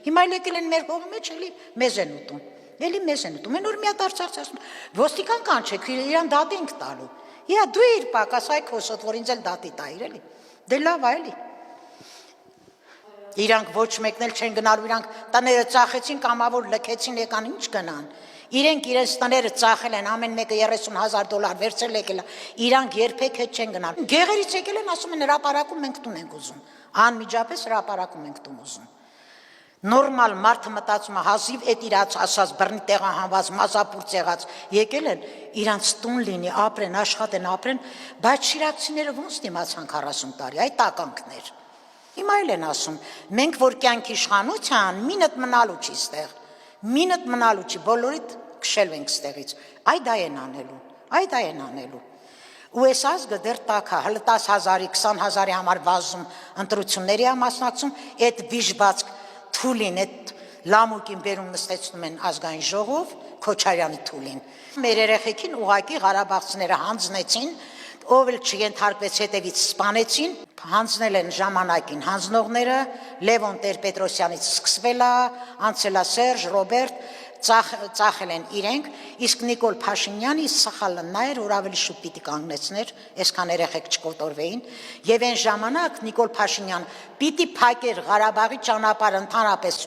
Հիմա եկել են մեր հողի մեջ, էլի մեզ են ուտում։ Էլի մեզ են ուտում։ Են որ մի հատ արցախցած ոստիկան կանչեք, իրան դատի ենք տալու։ Իա դու իր պակաս այ քոսոտ, որ ինձ էլ դատի տայր, էլի։ Դե լավ է, էլի։ Իրանք ոչ մեկն էլ չեն գնալու, իրանք տները ծախեցին, կամավոր լքեցին, եկան ինչ գնան։ Իրենք իրենց տները ծախել են, ամեն մեկը $30,000 վերցրել եկել, իրանք երբեք հետ չեն գնալ։ Գեղերից եկել են, ասում են հրապարակում մենք տուն ենք ուզում։ Անմիջապես հրապարակում ենք տուն ուզում։ Նորմալ մարդը մտածում է հազիվ այդ իրաց ասած բռնի տեղահանված մազապուրծ եղած եկել են իրանց տուն լինի ապրեն աշխատեն ապրեն բայց շիրակցիները ոնց դիմացան 40 տարի այդ տականքներ հիմա էլ են ասում մենք որ կյանքի իշխանության մինդ մնալու չի ստեղ մինդ մնալու չի բոլորիդ քշել ենք ստեղից այ դա են անելու ու այս ազգը դեռ տակ է հələ 10,000-ի 20,000-ի համար վազում ընտրությունների մասնակցում այդ վիժված Թուլին այդ լամուկին բերում նստեցնում են ազգային ժողով Քոչարյանի Թուլին մեր երեխեքին ուղակի Ղարաբաղցիները հանձնեցին ով էլ չենթարկվեց հետևից սպանեցին հանձնել են ժամանակին հանձնողները Լևոն Տեր-Պետրոսյանից սկսվել է անցել է Սերժ Ռոբերտ ծախել են իրենք իսկ Նիկոլ Փաշինյանը սխալը նա էր որ ավելի շուտ պիտի կանգնեցներ այսքան երեխեք չկոտորվեին եւ այն ժամանակ Նիկոլ Փաշինյան պիտի փակեր Ղարաբաղի ճանապարհը ընդհանրապես